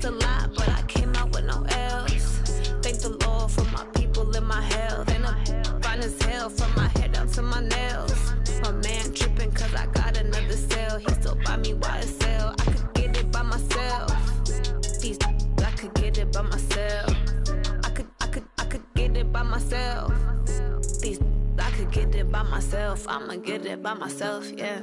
a lot, but I came out with no L's. Thank the Lord for my people in my health. And I'm fine as hell from my head down to my nails. My man tripping cause I got another sale. He still buy me YSL. I could get it by myself. These I could get it by myself. I could get it by myself. These I could get it by myself. I'ma get it by myself, yeah.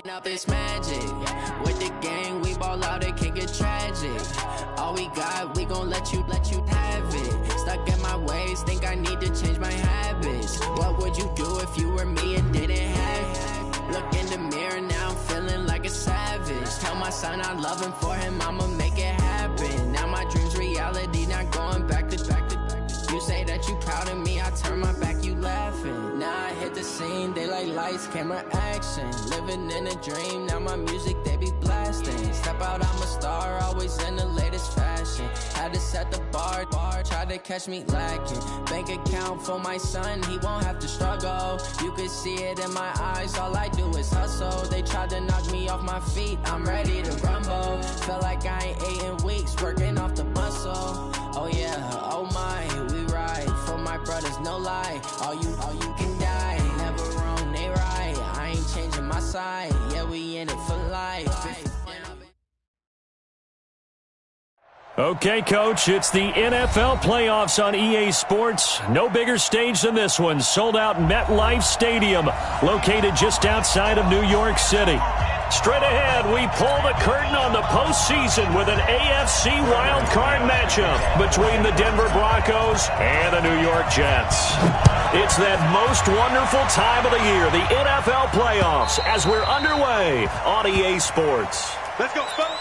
Up it's magic. With the gang, we ball out, it can get tragic. All we got, we gon' let you have it. Stuck in my ways, think I need to change my habits. What would you do if you were me and didn't have it? Look in the mirror, now I'm feeling like a savage. Tell my son I love him, for him I'ma make it happen. Now my dream's reality, not going back to. You say that you proud of me, I turn my back, you laughing. Now I hit the scene, they like lights, camera, action. Living in a dream, now my music, they be blasting. Step out, I'm a star, always in the latest fashion. Had to set the bar, try to catch me lacking. Bank account for my son, he won't have to struggle. You could see it in my eyes, all I do is hustle. They tried to knock me off my feet, I'm ready to rumble. Feel like I ain't ate in weeks, working off the muscle. Oh yeah, oh my, we ride for my brothers, no lie. All you can die, never wrong, they right. I ain't changing my side, yeah, we in it for life. Okay, Coach, it's the NFL playoffs on EA Sports. No bigger stage than this one. Sold out MetLife Stadium, located just outside of New York City. Straight ahead, we pull the curtain on the postseason with an AFC wildcard matchup between the Denver Broncos and the New York Jets. It's that most wonderful time of the year, the NFL playoffs, as we're underway on EA Sports. Let's go, fellas.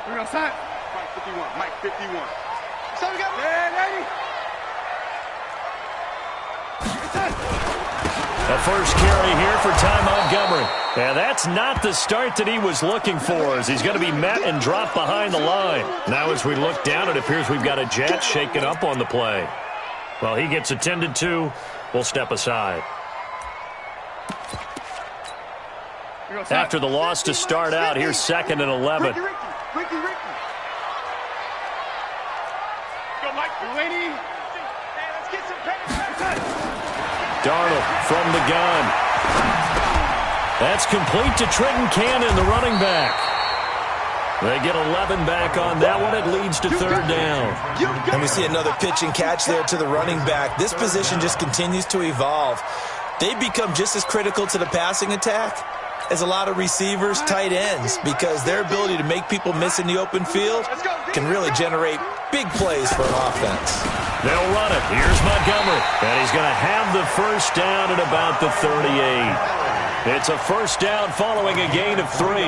We're outside. Mike 51. Mike 51. So we got ready. The first carry here for Ty Montgomery. And that's not the start that he was looking for, as he's going to be met and dropped behind the line. Now as we look down, it appears we've got a Jet shaking up on the play. Well, he gets attended to. We'll step aside. After the loss to start out, here's 2nd and 11. Ricky. Go, Mike. You ready? Hey, let's get some penetration. Darnold from the gun. That's complete to Trenton Cannon, the running back. They get 11 back on that one. It leads to 3rd down. And we see another pitch and catch there to the running back. This position just continues to evolve. They become just as critical to the passing attack as a lot of receivers, tight ends, because their ability to make people miss in the open field can really generate big plays for an offense. They'll run it. Here's Montgomery. And he's going to have the first down at about the 38. It's a first down following a gain of 3.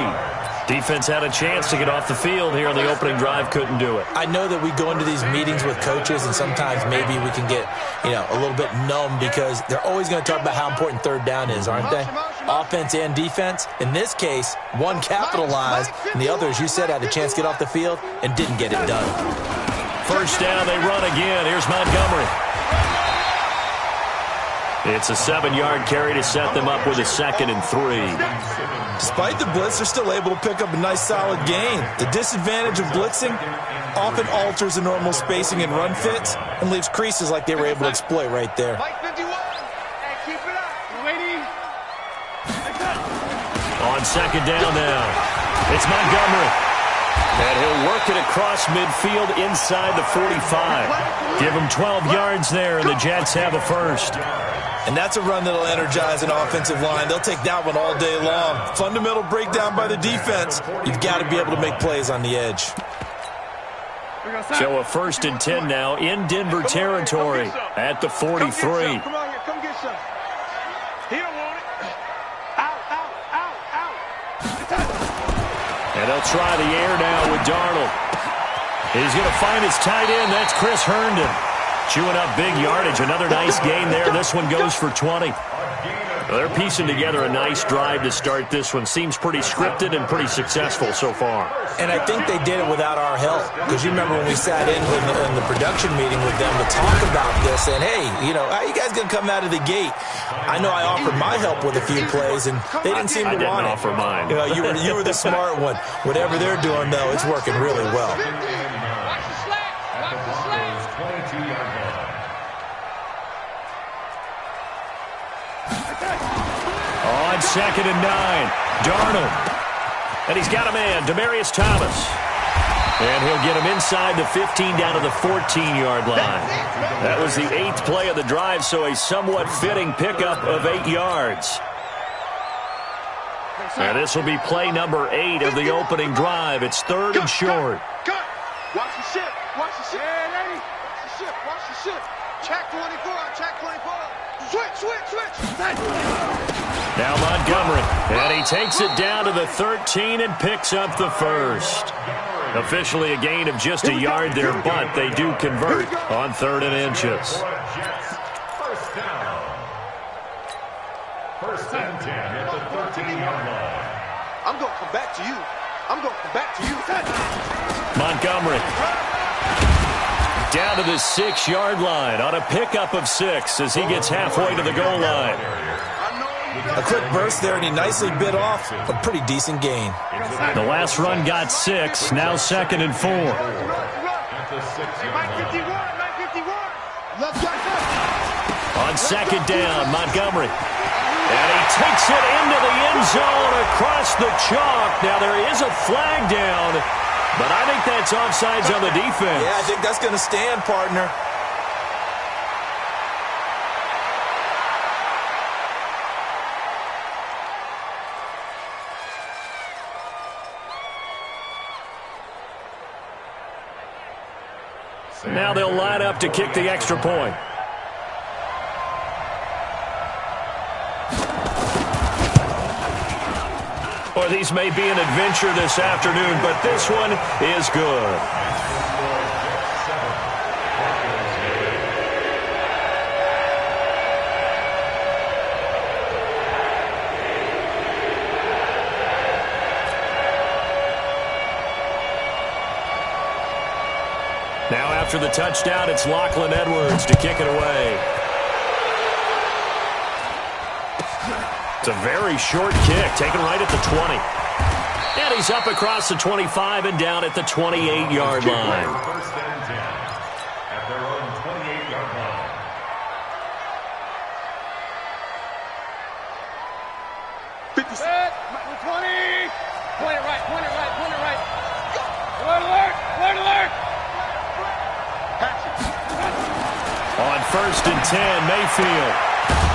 Defense had a chance to get off the field here on the opening drive, couldn't do it. I know that we go into these meetings with coaches, and sometimes maybe we can get, a little bit numb because they're always going to talk about how important 3rd down is, aren't they? Offense and defense. In this case, one capitalized, and the other, as you said, had a chance to get off the field and didn't get it done. First down, they run again. Here's Montgomery. It's a 7-yard carry to set them up with a 2nd and 3. Despite the blitz, they're still able to pick up a nice, solid gain. The disadvantage of blitzing often alters the normal spacing and run fits and leaves creases like they were able to exploit right there. Mike 51. Hey, keep it up. You ready? On 2nd down now, it's Montgomery. And he'll work it across midfield inside the 45. Give him 12 yards there, and the Jets have a first. And that's a run that'll energize an offensive line. They'll take that one all day long. Fundamental breakdown by the defense. You've got to be able to make plays on the edge. So a 1st and 10 now in Denver territory at the 43. Come on here, come get some. He don't want it. And they'll try the air now with Darnold. He's going to find his tight end. That's Chris Herndon. Chewing up big yardage. Another nice gain there. This one goes for 20. Well, they're piecing together a nice drive to start this one. Seems pretty scripted and pretty successful so far. And I think they did it without our help. Because you remember when we sat in the production meeting with them to talk about this. And, hey, you know, how are you guys going to come out of the gate? I know I offered my help with a few plays, and they didn't seem to want it. I didn't offer mine. You know, you were the smart one. Whatever they're doing, though, it's working really well. On 2nd and 9, Darnold. And he's got a man, Demaryius Thomas. And he'll get him inside the 15 down to the 14-yard line. That was the 8th play of the drive, so a somewhat fitting pickup of 8 yards. And this will be play number 8 of the opening drive. It's 3rd and short. Cut. Watch the ship. Watch the ship. Yeah, lady. Watch the ship. Watch the ship. Check 24. Check 24. Switch. Now Montgomery, and he takes it down to the 13 and picks up the first. Officially a gain of just a yard there, but they do convert on 3rd and inches. First down. 1st and 10 at the 13-yard line. I'm going to come back to you. Montgomery. Down to the 6-yard line on a pickup of 6 as he gets halfway to the goal line. A quick burst there, and he nicely bit off a pretty decent gain. The last run got 6, now 2nd and 4. On 2nd down, Montgomery. And he takes it into the end zone across the chalk. Now there is a flag down, but I think that's offsides on the defense. Yeah, I think that's going to stand, partner. Now they'll line up to kick the extra point. Or these may be an adventure this afternoon, but this one is good. Now after the touchdown, it's Lachlan Edwards to kick it away. It's a very short kick, taken right at the 20. And he's up across the 25 and down at the 28-yard line. 1st and 10 at their own 28-yard line. Set. 20. Point it right. Alert. On 1st and 10, Mayfield.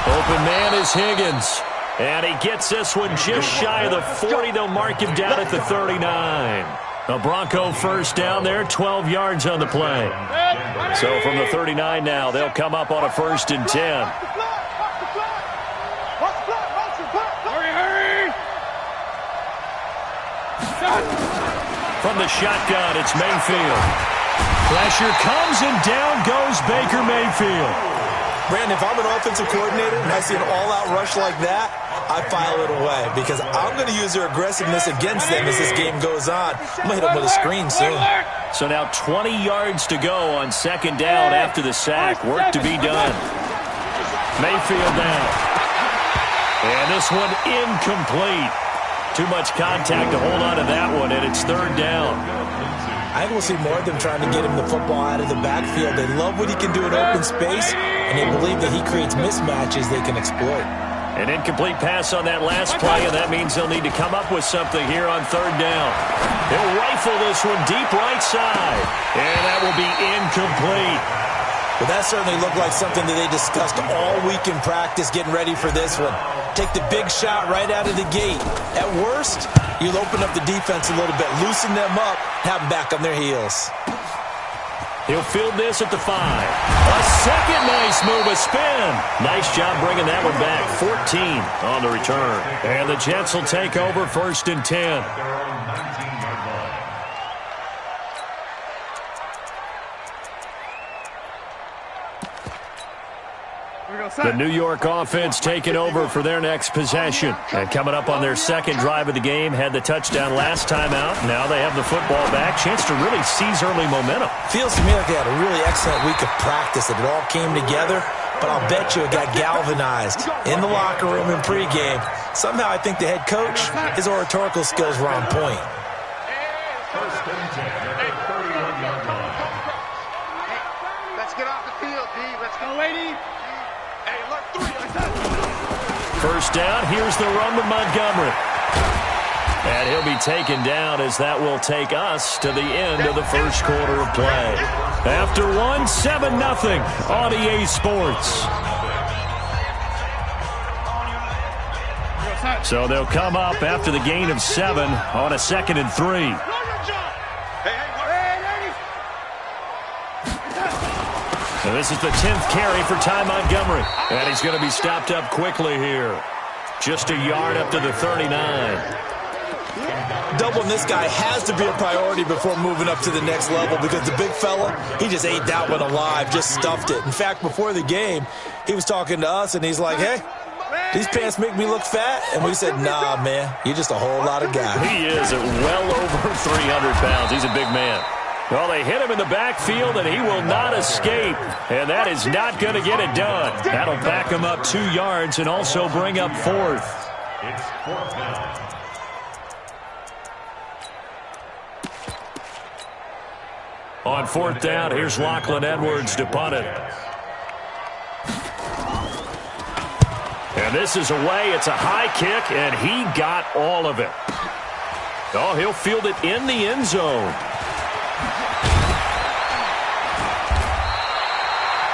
Open man is Higgins. And he gets this one just shy of the 40. They'll mark him down at the 39. A Bronco first down there, 12 yards on the play. So from the 39 now, they'll come up on a 1st and 10. Hurry. From the shotgun, it's Mayfield. Pressure comes and down goes Baker Mayfield. Brandon, if I'm an offensive coordinator and I see an all-out rush like that, I file it away because I'm going to use their aggressiveness against them as this game goes on. I'm going to hit them with a screen soon. So now 20 yards to go on 2nd down after the sack. Work to be done. Mayfield down. And this one incomplete. Too much contact to hold on to that one, and it's 3rd down. I think we'll see more of them trying to get him the football out of the backfield. They love what he can do in open space, and they believe that he creates mismatches they can exploit. An incomplete pass on that last play, and that means they'll need to come up with something here on 3rd down. They'll rifle this one deep right side, and that will be incomplete. Well, that certainly looked like something that they discussed all week in practice getting ready for this one. Take the big shot right out of the gate. At worst, you'll open up the defense a little bit, loosen them up, have them back on their heels. He'll field this at the 5. A second nice move, a spin. Nice job bringing that one back. 14 on the return. And the Jets will take over 1st and 10. The New York offense taking over for their next possession. And coming up on their second drive of the game, had the touchdown last time out. Now they have the football back. Chance to really seize early momentum. Feels to me like they had a really excellent week of practice, that it all came together. But I'll bet you it got galvanized in the locker room in pregame. Somehow I think the head coach, his oratorical skills were on point. First and 10 at the 31-yard line. Let's get off the field, D. Let's go, lady. Hey, look, 3. First down, here's the run with Montgomery. And he'll be taken down as that will take us to the end of the first quarter of play. After one, 7-0 on EA Sports. So they'll come up after the gain of 7 on a 2nd and 3. So this is the 10th carry for Ty Montgomery. And he's going to be stopped up quickly here. Just a yard up to the 39. Doubling this guy has to be a priority before moving up to the next level, because the big fella, he just ate that one alive, just stuffed it. In fact, before the game, he was talking to us, and he's like, hey, these pants make me look fat. And we said, nah, man, you're just a whole lot of guy. He is at well over 300 pounds. He's a big man. Well, they hit him in the backfield, and he will not escape. And that is not going to get it done. That'll back him up 2 yards and also bring up 4th. It's 4th down. On 4th down, here's Lachlan Edwards to punt it. And this is away. It's a high kick, and he got all of it. Oh, he'll field it in the end zone.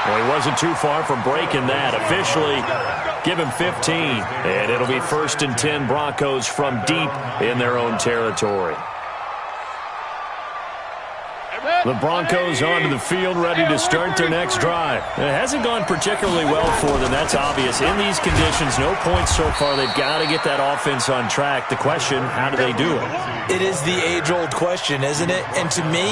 Well, he wasn't too far from breaking that. Officially, give him 15. And it'll be 1st and 10 Broncos from deep in their own territory. The Broncos onto the field, ready to start their next drive. It hasn't gone particularly well for them, that's obvious. In these conditions, no points so far. They've got to get that offense on track. The question, how do they do it? It is the age-old question, isn't it? And to me,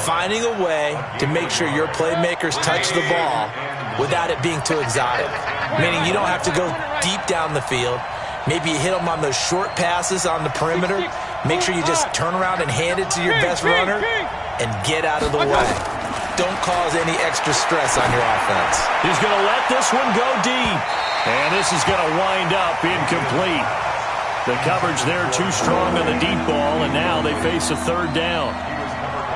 finding a way to make sure your playmakers touch the ball without it being too exotic. Meaning you don't have to go deep down the field. Maybe you hit them on those short passes on the perimeter. Make sure you just turn around and hand it to your best runner and get out of the way. Don't cause any extra stress on your offense. He's going to let this one go deep. And this is going to wind up incomplete. The coverage there too strong on the deep ball, and now they face a 3rd down.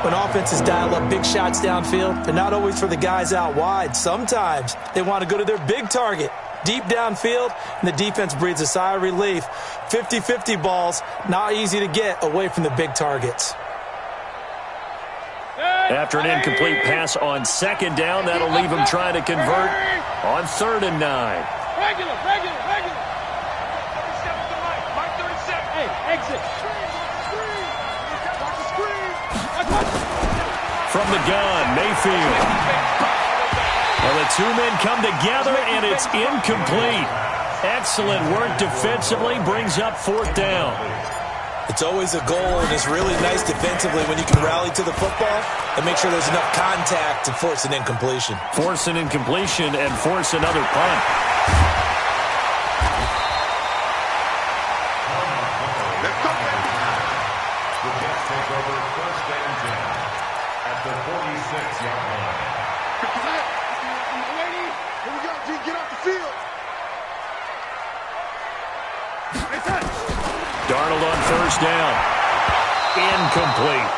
When offenses dial up big shots downfield, they're not always for the guys out wide. Sometimes they want to go to their big target, deep downfield, and the defense breathes a sigh of relief. 50-50 balls, not easy to get away from the big targets. After an incomplete pass on 2nd down, that'll leave him trying to convert on 3rd and 9. Regular. Hey, exit. From the gun, Mayfield. Well, the 2 men come together, and it's incomplete. Excellent work defensively, brings up 4th down. It's always a goal, and it's really nice defensively when you can rally to the football and make sure there's enough contact to force an incompletion. Force an incompletion and force another punt. The Jets take over 1st and 10 at the 46-yard line. Here we go, G. Get off the field. Darnold on 1st down. Incomplete.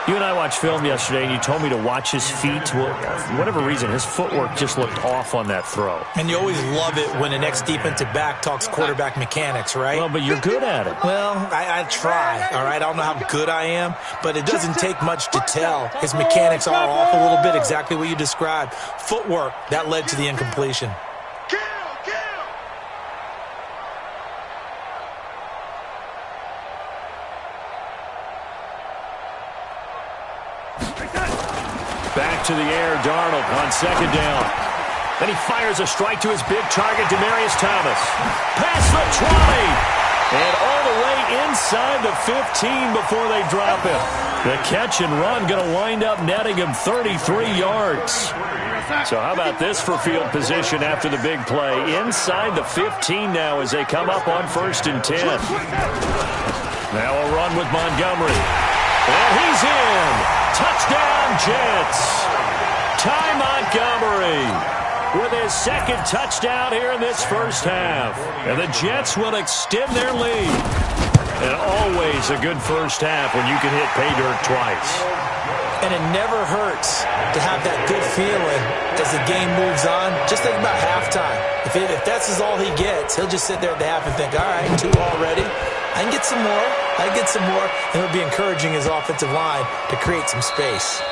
You and I watched film yesterday, and you told me to watch his feet. Well, for whatever reason, his footwork just looked off on that throw. And you always love it when an ex-defensive back talks quarterback mechanics, right? Well, but you're good at it. Well, I try, all right? I don't know how good I am, but it doesn't take much to tell. His mechanics are off a little bit, exactly what you described. Footwork, that led to the incompletion. Back to the air, Darnold on 2nd down. Then he fires a strike to his big target, Demaryius Thomas. Past the 20, and all the way inside the 15 before they drop him. The catch and run going to wind up netting him 33 yards. So how about this for field position after the big play? Inside the 15 now as they come up on 1st and 10. Now a run with Montgomery. And he's in. Touchdown, Jets. Ty Montgomery with his second touchdown here in this first half. And the Jets will extend their lead. And always a good first half when you can hit pay dirt twice. And it never hurts to have that good feeling as the game moves on. Just think about halftime. If that's all he gets, he'll just sit there at the half and think, all right, 2 already. I can get some more. I can get some more. And he'll be encouraging his offensive line to create some space.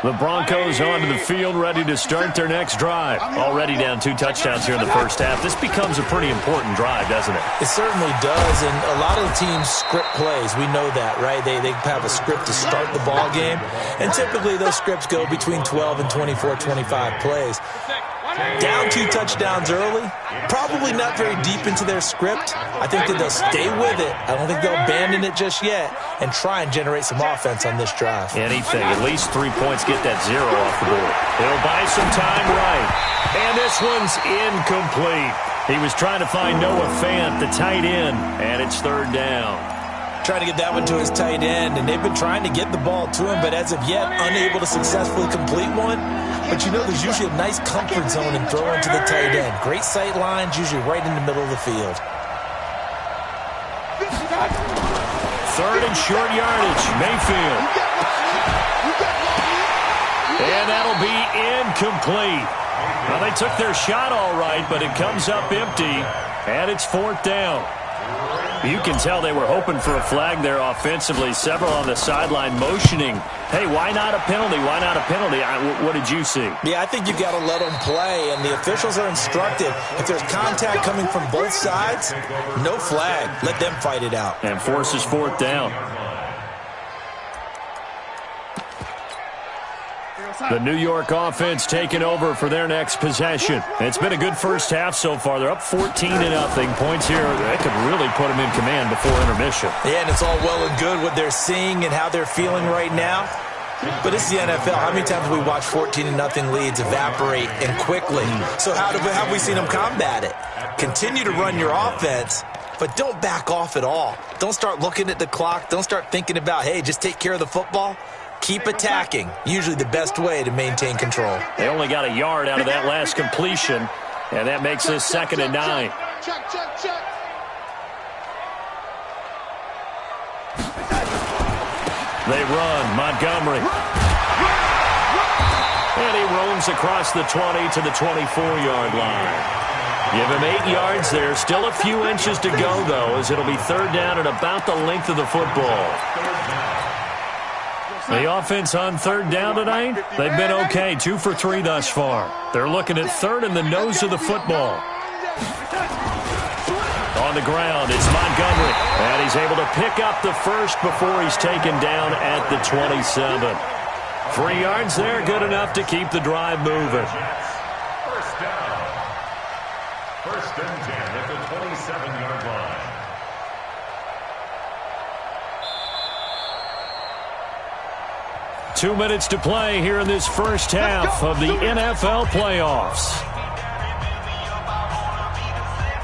The Broncos onto the field, ready to start their next drive. Already down 2 touchdowns here in the first half. This becomes a pretty important drive, doesn't it? It certainly does, and a lot of the teams script plays. We know that, right? They have a script to start the ball game, and typically those scripts go between 12 and 24, 25 plays. Down 2 touchdowns early, probably not very deep into their script. I think that they'll stay with it. I don't think they'll abandon it just yet and try and generate some offense on this drive. Anything, at least 3 points, get that 0 off the board. He'll buy some time right. And this one's incomplete. He was trying to find Noah Fant, the tight end, and it's 3rd down. Trying to get that one to his tight end, and they've been trying to get the ball to him, but as of yet, unable to successfully complete one. But you know, there's usually a nice comfort zone in throwing to the tight end. Great sight lines, usually right in the middle of the field. 3rd and short yardage, Mayfield. And that'll be incomplete. Well, they took their shot all right, but it comes up empty, and it's 4th down. You can tell they were hoping for a flag there offensively. Several on the sideline motioning, hey, why not a penalty? Why not a penalty? What did you see? Yeah, I think you've got to let them play, and the officials are instructed. If there's contact coming from both sides, no flag. Let them fight it out. And forces 4th down. The New York offense taking over for their next possession. It's been a good first half so far. They're up 14-0. Points here, they could really put them in command before intermission. Yeah, and it's all well and good what they're seeing and how they're feeling right now. But it's the NFL. How many times have we watched 14-0 leads evaporate and quickly? So how have we seen them combat it? Continue to run your offense, but don't back off at all. Don't start looking at the clock. Don't start thinking about, hey, just take care of the football. Keep attacking. Usually the best way to maintain control. They only got a yard out of that last completion, and that makes this 2nd and 9. Check, check, check. They run. Montgomery. And he roams across the 20 to the 24-yard line. Give him 8 yards there. Still a few inches to go, though, as it'll be 3rd down at about the length of the football. The offense on 3rd down tonight, they've been okay. 2 for 3 thus far. They're looking at 3rd in the nose of the football. On the ground, it's Montgomery. And he's able to pick up the first before he's taken down at the 27. 3 yards there, good enough to keep the drive moving. 1st down. 1st and 10 at the 27-yard line. Two minutes to play here in this first half of the NFL playoffs.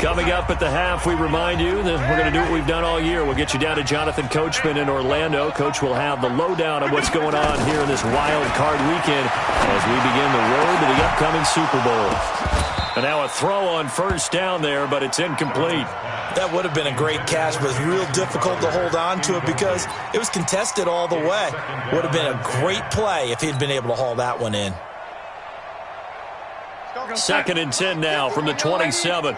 Coming up at the half, we remind you that we're going to do what we've done all year. We'll get you down to Jonathan Coachman in Orlando. Coach will have the lowdown of what's going on here in this wild card weekend as we begin the road to the upcoming Super Bowl. And now a throw on 1st down there, but it's incomplete. That would have been a great catch, but it's real difficult to hold on to it because it was contested all the way. Would have been a great play if he'd been able to haul that one in. 2nd and 10 now from the 27.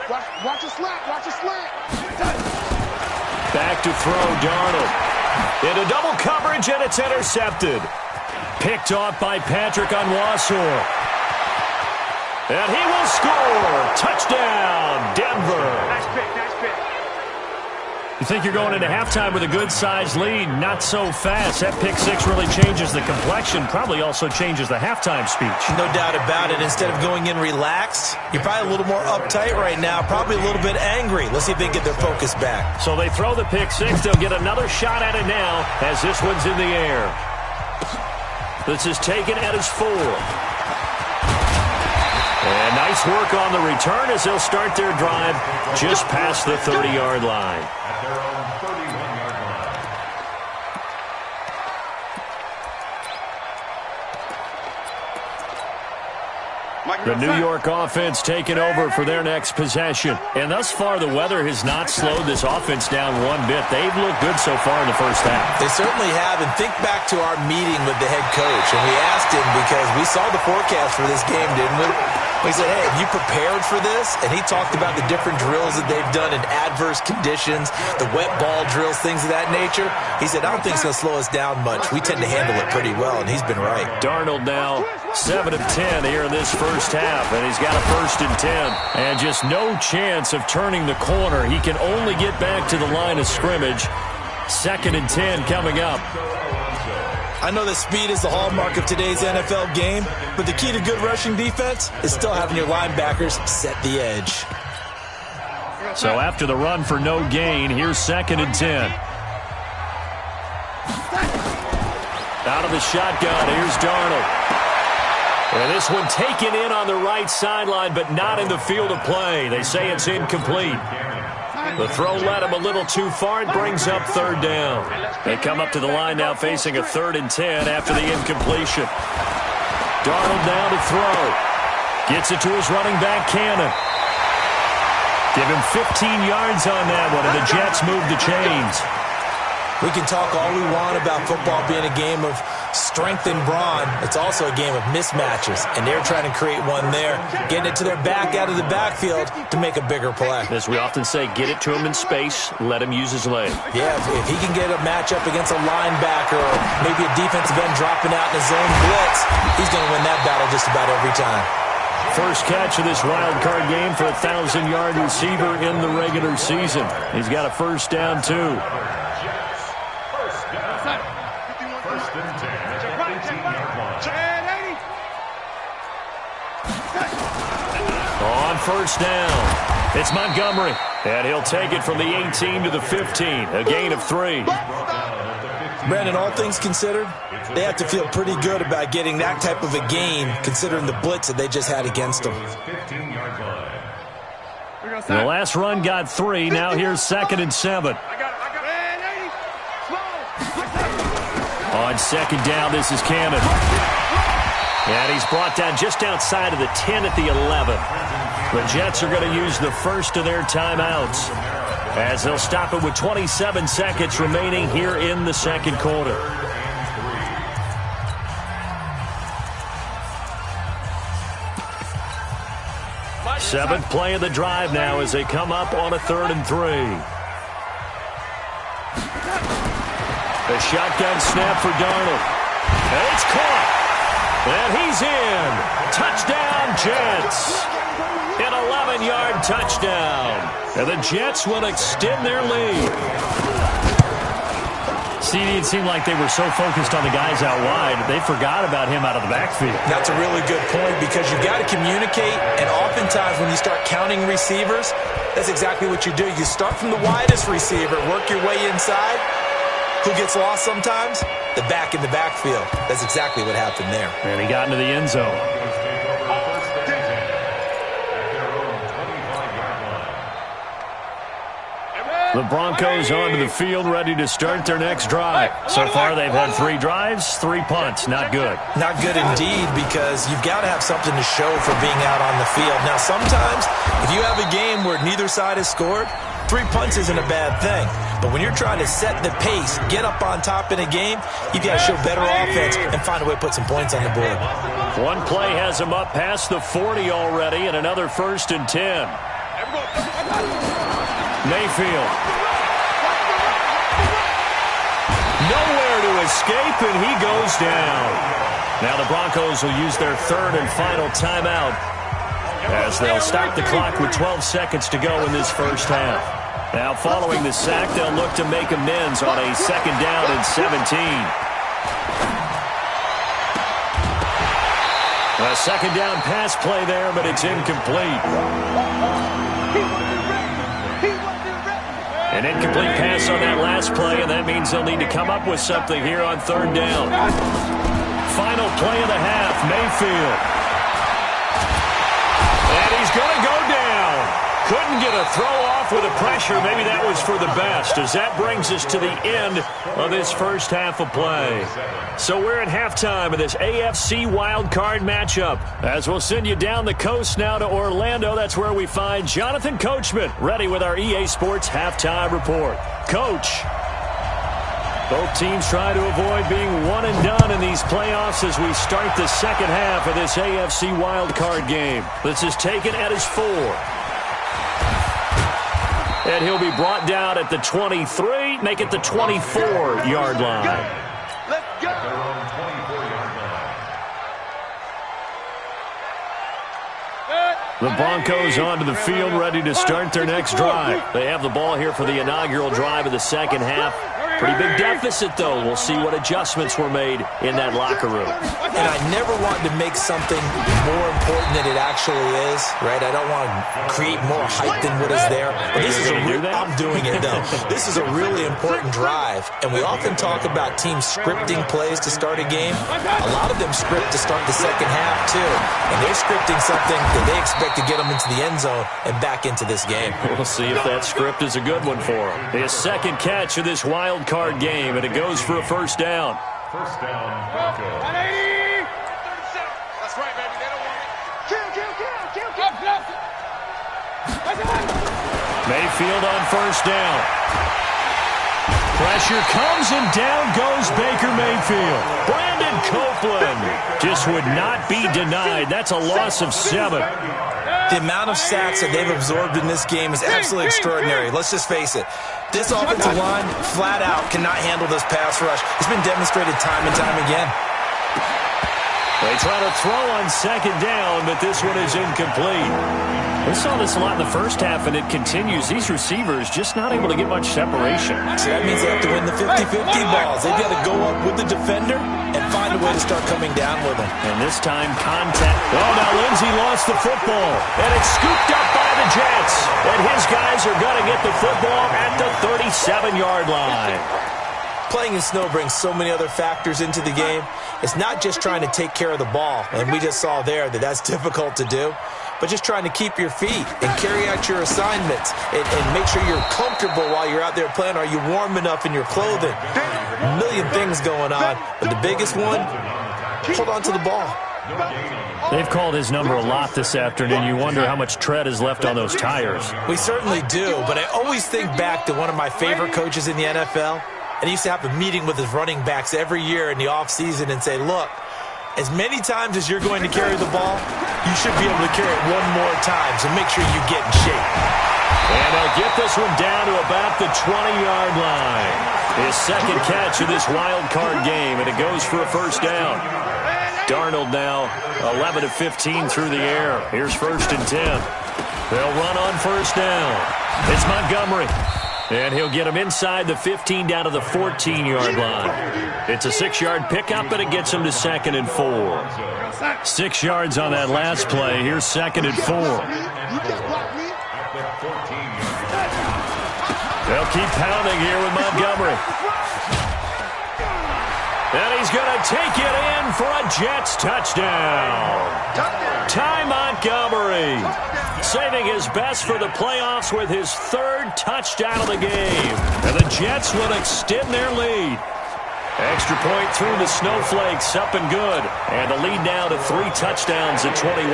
Watch a slant, watch a slant. Back to throw, Darnold. Into double coverage, and it's intercepted. Picked off by Patrick Onwuasor. And he will score. Touchdown, Denver. Nice pick, nice pick. You think you're going into halftime with a good-sized lead. Not so fast. That pick six really changes the complexion, probably also changes the halftime speech. No doubt about it. Instead of going in relaxed, you're probably a little more uptight right now, probably a little bit angry. Let's see if they get their focus back. So they throw the pick six. They'll get another shot at it now as this one's in the air. This is taken at his 4. And nice work on the return as they'll start their drive just past the 30-yard line. At their own 31-yard line. The New York offense taking over for their next possession. And thus far, the weather has not slowed this offense down one bit. They've looked good so far in the first half. They certainly have. And think back to our meeting with the head coach. And we asked him because we saw the forecast for this game, didn't we? We said, hey, have you prepared for this? And he talked about the different drills that they've done in adverse conditions, the wet ball drills, things of that nature. He said, I don't think it's going to slow us down much. We tend to handle it pretty well, and he's been right. Darnold now 7 of 10 here in this first half, and he's got a 1st and 10. And just no chance of turning the corner. He can only get back to the line of scrimmage. 2nd and 10 coming up. I know that speed is the hallmark of today's NFL game, but the key to good rushing defense is still having your linebackers set the edge. So after the run for no gain, here's 2nd and 10. Out of the shotgun, here's Darnold. And this one taken in on the right sideline, but not in the field of play. They say it's incomplete. The throw led him a little too far. It brings up 3rd down. They come up to the line now facing a 3rd and 10 after the incompletion. Darnold now to throw. Gets it to his running back, Cannon. Give him 15 yards on that one, and the Jets move the chains. We can talk all we want about football being a game of strength and brawn. It's also a game of mismatches, and they're trying to create one there, getting it to their back out of the backfield to make a bigger play. As we often say, get it to him in space, let him use his leg. Yeah, if he can get a matchup against a linebacker or maybe a defensive end dropping out in a zone blitz, he's going to win that battle just about every time. First catch of this wild card game for a 1,000-yard receiver in the regular season. He's got a 1st down, too. On 1st down, it's Montgomery, and he'll take it from the 18 to the 15, a gain of 3. Brandon, all things considered, they have to feel pretty good about getting that type of a gain, considering the blitz that they just had against them. The last run got 3. Now here's 2nd and 7. On 2nd down, this is Cannon. And he's brought down just outside of the 10 at the 11. The Jets are going to use the first of their timeouts as they'll stop it with 27 seconds remaining here in the 2nd quarter. Seventh play of the drive now as they come up on a 3rd and 3. The shotgun snap for Darnold. And it's caught. And he's in. Touchdown, Jets. An 11-yard touchdown. And the Jets will extend their lead. CD, it seemed like they were so focused on the guys out wide, they forgot about him out of the backfield. That's a really good point because you've got to communicate, and oftentimes when you start counting receivers, that's exactly what you do. You start from the widest receiver, work your way inside. Who gets lost sometimes? The back in the backfield. That's exactly what happened there. And he got into the end zone. The Broncos onto the field, ready to start their next drive. So far, they've had 3 drives, 3 punts. Not good. Not good indeed, because you've got to have something to show for being out on the field. Now, sometimes, if you have a game where neither side has scored, 3 punts isn't a bad thing. But when you're trying to set the pace, get up on top in a game, you've got to show better offense and find a way to put some points on the board. One play has him up past the 40 already, and another 1st and 10. Mayfield. Nowhere to escape, and he goes down. Now the Broncos will use their 3rd and final timeout as they'll stop the clock with 12 seconds to go in this first half. Now following the sack, they'll look to make amends on a 2nd down and 17. A 2nd down pass play there, but it's incomplete. An incomplete pass on that last play, and that means they'll need to come up with something here on 3rd down. Final play of the half, Mayfield. And he's going to go down. Couldn't get a throw off with the pressure. Maybe that was for the best, as that brings us to the end of this first half of play. So we're at halftime of this AFC wildcard matchup. As we'll send you down the coast now to Orlando, that's where we find Jonathan Coachman, ready with our EA Sports halftime report. Coach. Both teams try to avoid being one and done in these playoffs as we start the second half of this AFC wildcard game. This is taken at his 4. And he'll be brought down at the 23, make it the 24-yard line. Let's go. The Broncos onto the field, ready to start their next drive. They have the ball here for the inaugural drive of the second half. Pretty big deficit, though. We'll see what adjustments were made in that locker room. And I never want to make something more important than it actually is, right? I don't want to create more hype than what is there. But this is I'm doing it, though. This is a really important drive. And we often talk about teams scripting plays to start a game. A lot of them script to start the second half, too. And they're scripting something that they expect to get them into the end zone and back into this game. We'll see if that script is a good one for them. His second catch of this wild card game, and it goes for a first down. First down, Broncos. 180. 37. That's right, baby. They don't want it. Kill. Mayfield on first down. Pressure comes, and down goes Baker Mayfield. Brandon Copeland just would not be denied. That's a loss of 7. The amount of sacks that they've absorbed in this game is absolutely extraordinary. Let's just face it. This offensive line, flat out, cannot handle this pass rush. It's been demonstrated time and time again. They try to throw on 2nd down, but this one is incomplete. We saw this a lot in the first half, and it continues. These receivers just not able to get much separation. So that means they have to win the 50-50 balls. They've got to go up with the defender and find a way to start coming down with them. And this time, contact. Oh, now Lindsey lost the football, and it's scooped up by the Jets. And his guys are going to get the football at the 37-yard line. Playing in snow brings so many other factors into the game. It's not just trying to take care of the ball, and we just saw there that that's difficult to do, but just trying to keep your feet and carry out your assignments and make sure you're comfortable while you're out there playing. Are you warm enough in your clothing? A million things going on, but the biggest one, hold on to the ball. They've called his number a lot this afternoon. You wonder how much tread is left on those tires. We certainly do, but I always think back to one of my favorite coaches in the NFL. And he used to have a meeting with his running backs every year in the offseason and say, look, as many times as you're going to carry the ball, you should be able to carry it one more time, so make sure you get in shape. And they'll get this one down to about the 20-yard line. His second catch of this wild card game, and it goes for a first down. Darnold now 11 of 15 through the air. Here's 1st and 10. They'll run on first down. It's Montgomery. And he'll get him inside the 15 down to the 14-yard line. It's a 6-yard pickup, and it gets him to 2nd and 4. 6 yards on that last play. Here's 2nd and 4. They'll keep pounding here with Montgomery. And he's going to take it in for a Jets touchdown. Ty Montgomery saving his best for the playoffs with his 3rd touchdown of the game. And the Jets will extend their lead. Extra point through the snowflakes, up and good. And the lead now to 3 touchdowns at 21.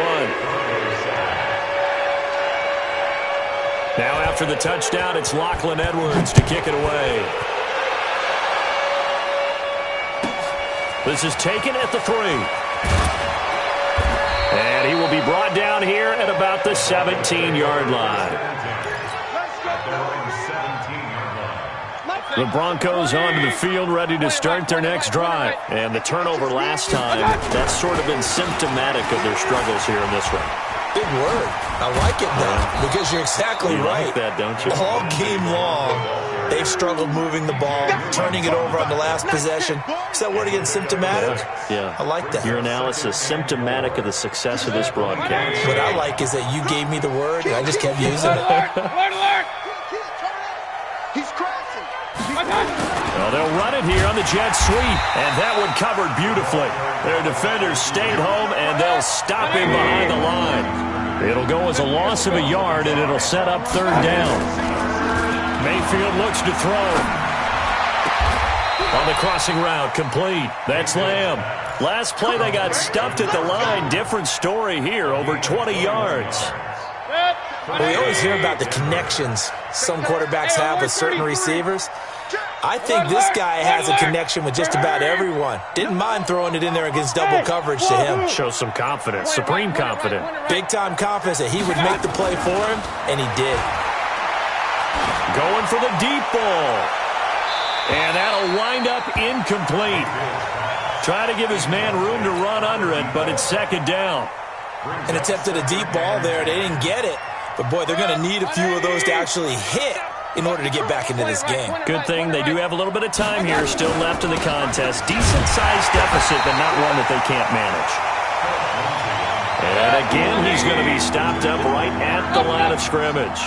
Now after the touchdown, it's Lachlan Edwards to kick it away. This is taken at the 3. And he will be brought down here at about the 17-yard line. The Broncos onto the field, ready to start their next drive. And the turnover last time, that's sort of been symptomatic of their struggles here in this one. Big word. I like it now because you're exactly right. Like that, don't you? All game long, they've struggled moving the ball, turning it over on the last possession. Is that word again, symptomatic? Yeah. I like that. Your analysis, symptomatic of the success of this broadcast. What I like is that you gave me the word, and I just kept using it. Alert! He's crashing. Well, they'll run it here on the jet sweep, and that one covered beautifully. Their defenders stayed home, and they'll stop him behind the line. It'll go as a loss of a yard, and it'll set up third down. Mayfield looks to throw. On the crossing route, complete. That's Lamb. Last play, they got stuffed at the line. Different story here, over 20 yards. We always hear about the connections some quarterbacks have with certain receivers. I think this guy has a connection with just about everyone. Didn't mind throwing it in there against double coverage to him. Shows some confidence, supreme confidence. Big-time confidence that he would make the play for him, and he did. Going for the deep ball. And that'll wind up incomplete. Trying to give his man room to run under it, but it's second down. An attempt at a deep ball there. They didn't get it. But, boy, they're going to need a few of those to actually hit in order to get back into this game. Good thing they do have a little bit of time here still left in the contest. Decent-sized deficit, but not one that they can't manage. And again, he's going to be stopped up right at the line of scrimmage.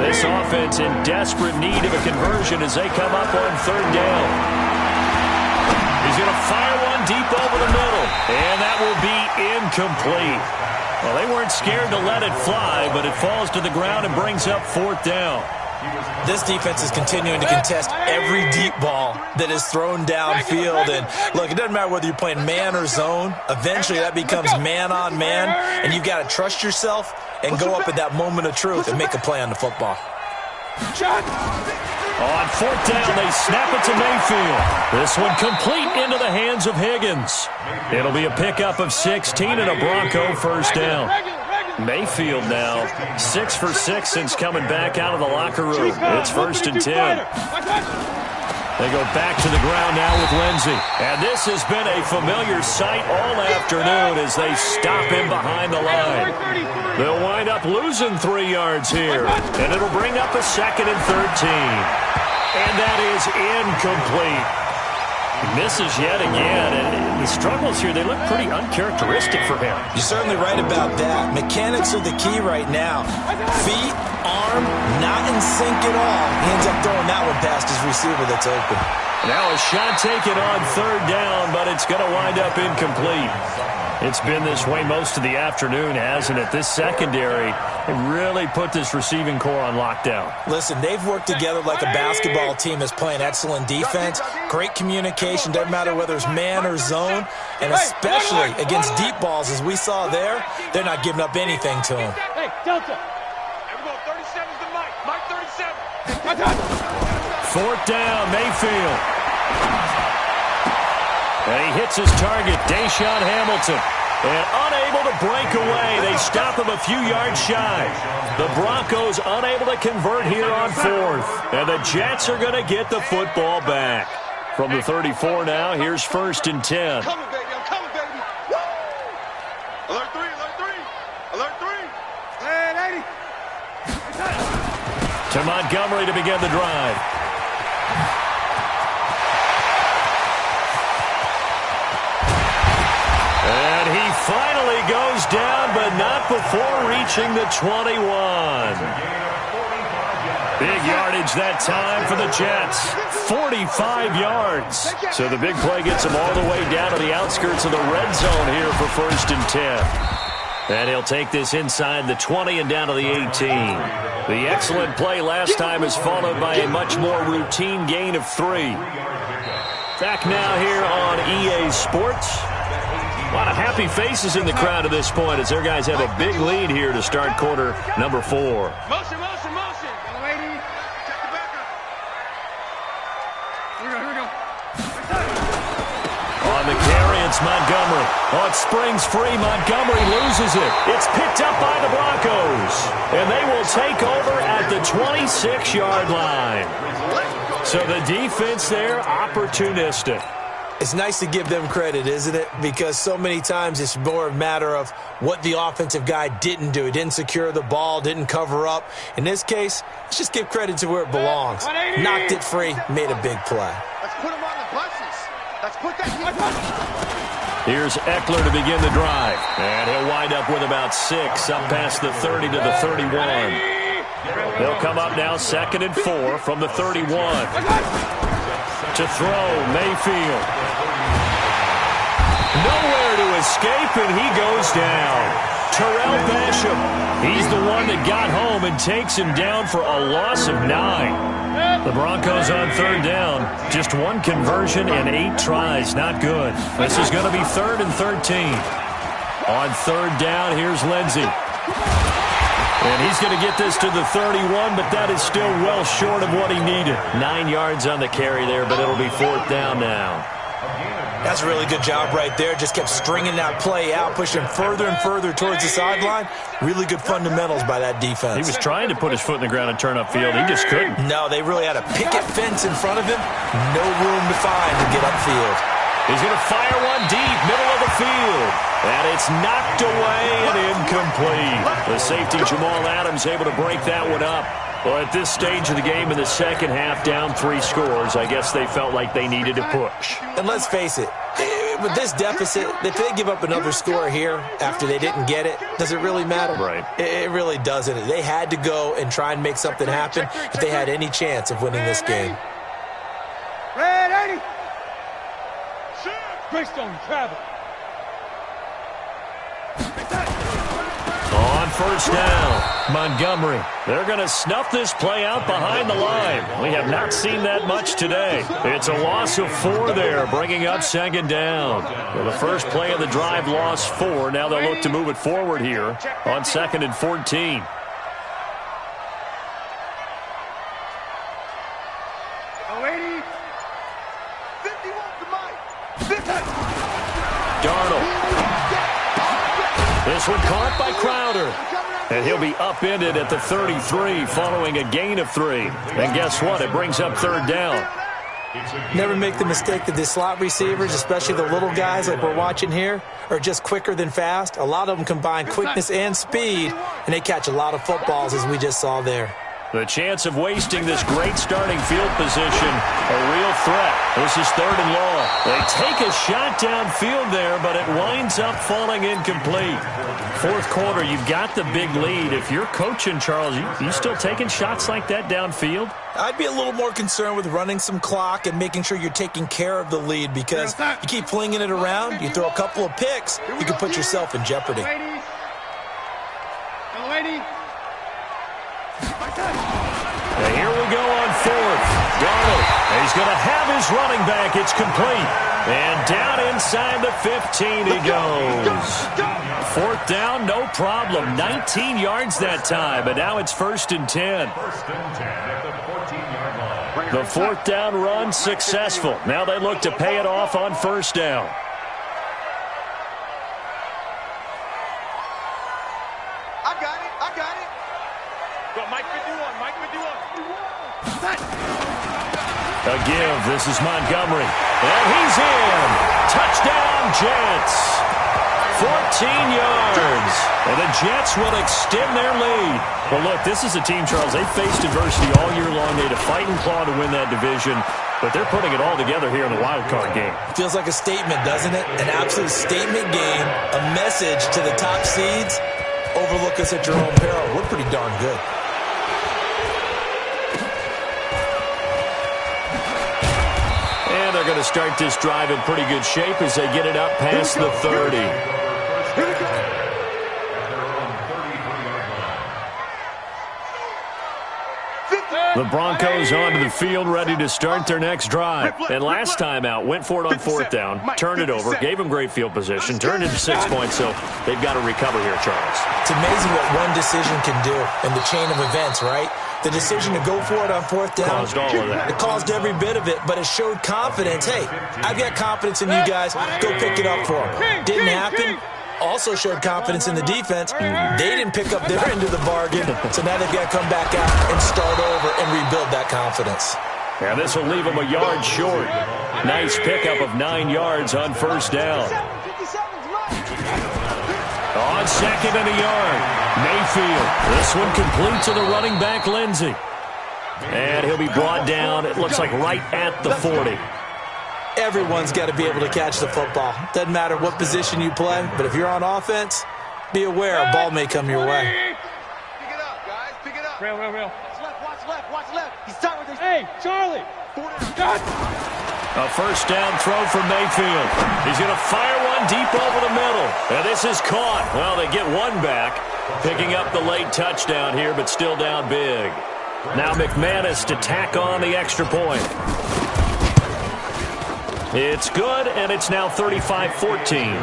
This offense in desperate need of a conversion as they come up on third down. He's going to fire one deep over the middle, and that will be incomplete. Well, they weren't scared to let it fly, but it falls to the ground and brings up fourth down. This defense is continuing to contest every deep ball that is thrown downfield. And, look, it doesn't matter whether you're playing man or zone. Eventually, that becomes man-on-man, and you've got to trust yourself and go up at that moment of truth and make a play on the football. On fourth down, they snap it to Mayfield. This one complete into the hands of Higgins. It'll be a pickup of 16 and a Bronco first down. Mayfield now 6 for 6 since coming back out of the locker room. It's 1st and 10. They go back to the ground now with Lindsey. And this has been a familiar sight all afternoon as they stop him behind the line. They'll wind up losing 3 yards here. And it'll bring up a 2nd and 13. And that is incomplete. Misses yet again, and the struggles here, they look pretty uncharacteristic for him. You're certainly right about that. Mechanics are the key right now. Feet, arm, not in sync at all. He ends up throwing that one past his receiver that's open. Now a shot taken on third down, but it's going to wind up incomplete. It's been this way most of the afternoon, hasn't it? This secondary really put this receiving core on lockdown. Listen, they've worked together like a basketball team that's playing excellent defense, great communication, doesn't matter whether it's man or zone, and especially against deep balls, as we saw there, they're not giving up anything to him. Hey, Delta. Everyone, 37's the Mike. Mike 37. Fourth down, Mayfield. And he hits his target, Deshaun Hamilton. And unable to break away. They stop him a few yards shy. The Broncos unable to convert here on fourth. And the Jets are going to get the football back. From the 34 now, here's 1st and 10. I'm coming, baby. I'm coming, baby. Woo! Alert 3, alert 3. Alert 3. Hey, 80. To Montgomery to begin the drive. And he finally goes down, but not before reaching the 21. Big yardage that time for the Jets. 45 yards. So the big play gets them all the way down to the outskirts of the red zone here for 1st and 10. And he'll take this inside the 20 and down to the 18. The excellent play last time is followed by a much more routine gain of 3. Back now here on EA Sports. A lot of happy faces in the crowd at this point as their guys have a big lead here to start quarter number 4. Motion, motion, motion. Lady, check the back up. Here we go. On the carry, it's Montgomery. Oh, it springs free. Montgomery loses it. It's picked up by the Broncos. And they will take over at the 26-yard line. So the defense there, opportunistic. It's nice to give them credit, isn't it? Because so many times it's more a matter of what the offensive guy didn't do. He didn't secure the ball, didn't cover up. In this case, let's just give credit to where it belongs. Knocked it free, made a big play. Let's put him on the buses. Let's put that. Here's Eckler to begin the drive. And he'll wind up with about 6, up past the 30 to the 31. They'll come up now 2nd and 4 from the 31. To throw, Mayfield. Nowhere to escape, and he goes down. Terrell Basham, he's the one that got home and takes him down for a loss of 9. The Broncos on 3rd down. Just 1 conversion and 8 tries. Not good. This is going to be 3rd and 13. On 3rd down, here's Lindsey. And he's going to get this to the 31, but that is still well short of what he needed. 9 yards on the carry there, but it'll be 4th down now. That's a really good job right there. Just kept stringing that play out, pushing further and further towards the sideline. Really good fundamentals by that defense. He was trying to put his foot in the ground and turn upfield. He just couldn't. No, they really had a picket fence in front of him. No room to find to get upfield. He's going to fire one deep, middle of the field. And it's knocked away and incomplete. The safety, Jamal Adams, able to break that one up. Well, at this stage of the game in the second half, down 3 scores, I guess they felt like they needed to push. And let's face it, with this deficit, if they give up another score here after they didn't get it, does it really matter? Right. It really doesn't. They had to go and try and make something happen if they had any chance of winning this game. Red 80. Greystone travel. On 1st down, Montgomery. They're going to snuff this play out behind the line. We have not seen that much today. It's a loss of 4 there, bringing up 2nd down. Well, the first play of the drive lost 4. Now they'll look to move it forward here on 2nd and 14. Darnold. This one caught by Crowder. And he'll be upended at the 33 following a gain of 3. And guess what? It brings up 3rd down. Never make the mistake that the slot receivers, especially the little guys like we're watching here, are just quicker than fast. A lot of them combine quickness and speed, and they catch a lot of footballs, as we just saw there. The chance of wasting this great starting field position, a real threat. This is 3rd and long. They take a shot downfield there, but it winds up falling incomplete. 4th quarter, you've got the big lead. If you're coaching, Charles, you still taking shots like that downfield? I'd be a little more concerned with running some clock and making sure you're taking care of the lead, because you keep flinging it around, you throw a couple of picks, you can put yourself in jeopardy. And here we go on 4th. Darnold. He's going to have his running back. It's complete. And down inside the 15 he goes. 4th down, no problem. 19 yards that time. And now it's 1st and 10. The 4th down run successful. Now they look to pay it off on 1st down. A give. This is Montgomery. And he's in. Touchdown, Jets. 14 yards. And the Jets will extend their lead. Well, look, this is a team, Charles, they faced adversity all year long. They had to fight and claw to win that division. But they're putting it all together here in the wild card game. Feels like a statement, doesn't it? An absolute statement game. A message to the top seeds. Overlook us at your own peril. We're pretty darn good. And they're going to start this drive in pretty good shape as they get it up past the 30. The Broncos onto the field, ready to start their next drive. And last time out, went for it on 4th down, turned it over, gave them great field position, turned into 6 points, so they've got to recover here, Charles. It's amazing what one decision can do in the chain of events, right? The decision to go for it on 4th down. Caused all of that. It caused every bit of it, but it showed confidence. Hey, I've got confidence in you guys. Go pick it up for them. Didn't happen. Also showed confidence in the defense. They didn't pick up their end of the bargain, so now they've got to come back out and start over and rebuild that confidence. And this will leave him a yard short. Nice pickup of 9 yards on first down. On second and a yard, Mayfield. This one complete to the running back, Lindsey. And he'll be brought down, it looks like right at the 40. Everyone's got to be able to catch the football. Doesn't matter what position you play, but if you're on offense, be aware a ball may come your way. Pick it up, guys. Pick it up. Real. Watch left. He's tight with this. Hey, Charlie. God. A first down throw for Mayfield. He's going to fire one deep over the middle. And this is caught. Well, they get one back, picking up the late touchdown here, but still down big. Now McManus to tack on the extra point. It's good, and it's now 35-14.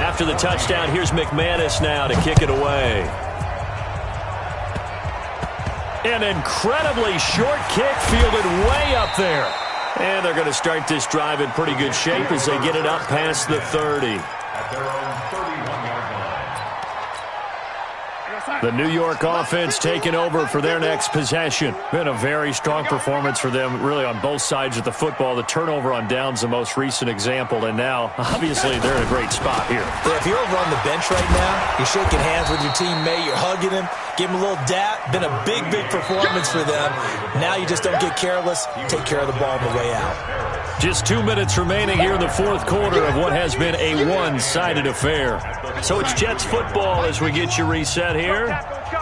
After the touchdown, here's McManus now to kick it away. An incredibly short kick fielded way up there. And they're going to start this drive in pretty good shape as they get it up past the 30. At their own 31-yard line. The New York offense taking over for their next possession. Been a very strong performance for them, really, on both sides of the football. The turnover on downs, the most recent example, and now, obviously, they're in a great spot here. Yeah, if you're over on the bench right now, you're shaking hands with your teammate, you're hugging him, give him a little dap. Been a big performance for them. Now you just don't get careless. Take care of the ball on the way out. Just 2 minutes remaining here in the fourth quarter of what has been a one-sided affair. So it's Jets football as we get you reset here.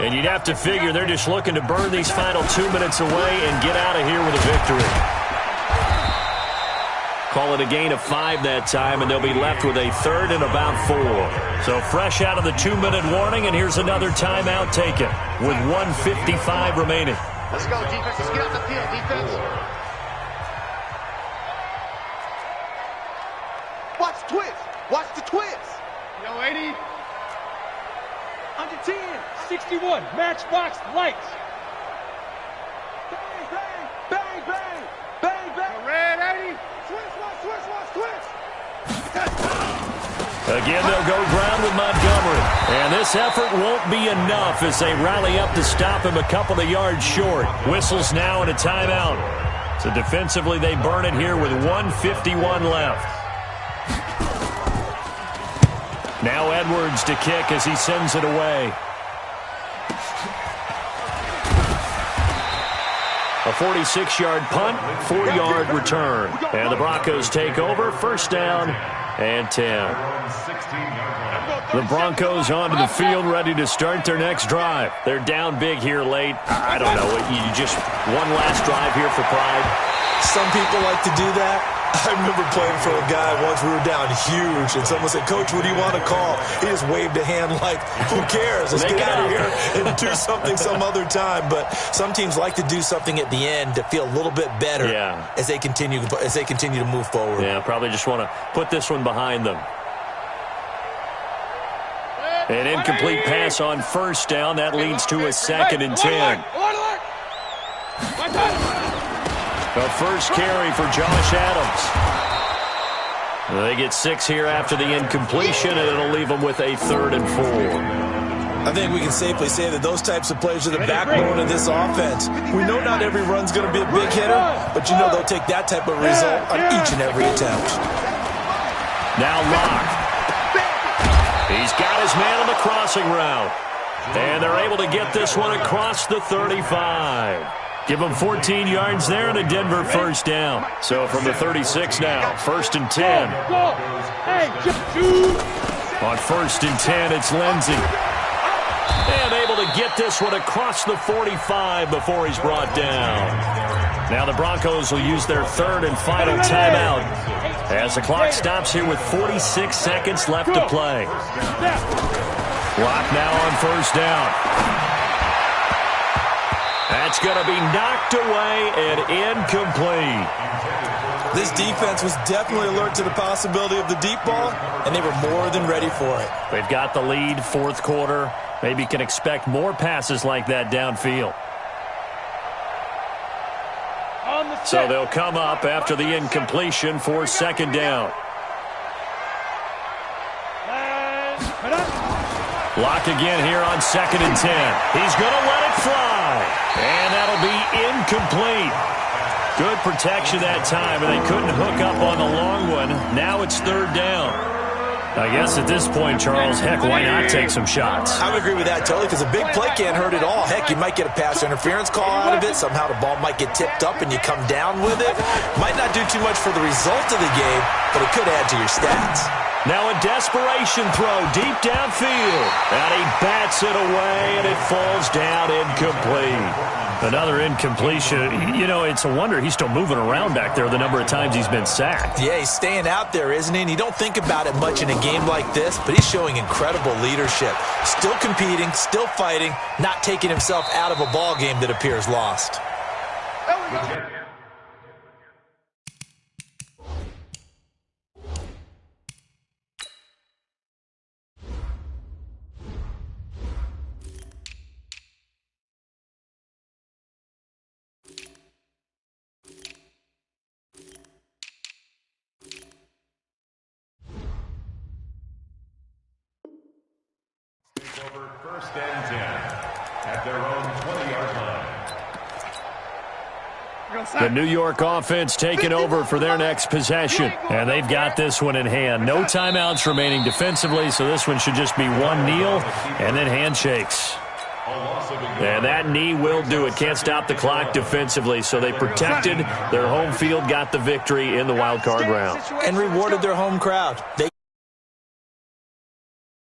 And you'd have to figure they're just looking to burn these final 2 minutes away and get out of here with a victory. Call it a gain of 5 that time, and they'll be left with a third and about 4. So fresh out of the 2-minute warning, and here's another timeout taken with 1:55 remaining. Let's go, defense. Let's get out the field, defense. Watch the twist. Watch the twist. Yo, 80. Under 10. 61. Matchbox lights. Bang, bang, bang, bang, bang, bang. Red 80. Twist. Again, they'll go ground with Montgomery. And this effort won't be enough as they rally up to stop him a couple of yards short. Whistles now and a timeout. So defensively, they burn it here with 1:51 left. Now Edwards to kick as he sends it away. A 46-yard punt, 4-yard return. And the Broncos take over, first down and 10. The Broncos onto the field, ready to start their next drive. They're down big here late. I don't know. You just one last drive here for pride. Some people like to do that. I remember playing for a guy once. We were down huge, and someone said, "Coach, what do you want to call?" He just waved a hand like, "Who cares? Let's get out of here and do something some other time." But some teams like to do something at the end to feel a little bit better as they continue to move forward. Yeah, probably just want to put this one behind them. An incomplete pass on first down. That leads to a second and 10. The first carry for Josh Adams. They get 6 here after the incompletion, and it'll leave them with a third and 4. I think we can safely say that those types of plays are the backbone of this offense. We know not every run's going to be a big hitter, but you know they'll take that type of result on each and every attempt. Now Locke. He's got his man on the crossing route. And they're able to get this one across the 35. Give them 14 yards there and a Denver first down. So from the 36 now, first and 10. On first and 10, it's Lindsey. And able to get this one across the 45 before he's brought down. Now the Broncos will use their third and final timeout as the clock stops here with 46 seconds left to play. Clock now on first down. That's going to be knocked away and incomplete. This defense was definitely alert to the possibility of the deep ball, and they were more than ready for it. They've got the lead, fourth quarter. Maybe can expect more passes like that downfield. So they'll come up after the incompletion for second down. Lock again here on 2nd and 10. He's going to let it fly. And that'll be incomplete. Good protection that time, and they couldn't hook up on the long one. Now it's 3rd down. I guess at this point, Charles, heck, why not take some shots? I would agree with that totally, because a big play can't hurt at all. Heck, you might get a pass interference call out of it. Somehow the ball might get tipped up and you come down with it. Might not do too much for the result of the game, but it could add to your stats. Now a desperation throw deep downfield. And he bats it away, and it falls down incomplete. Another incompletion. You know, it's a wonder he's still moving around back there the number of times he's been sacked. Yeah, he's staying out there, isn't he? And you don't think about it much in a game like this, but he's showing incredible leadership. Still competing, still fighting, not taking himself out of a ball game that appears lost. There we go. Over 1st and 10 at their own 20-yard line. The New York offense taking over for their next possession. And they've got this one in hand. No timeouts remaining defensively, so this one should just be one kneel and then handshakes. And that knee will do it. Can't stop the clock defensively, so they protected their home field, got the victory in the wild card round. And rewarded their home crowd. They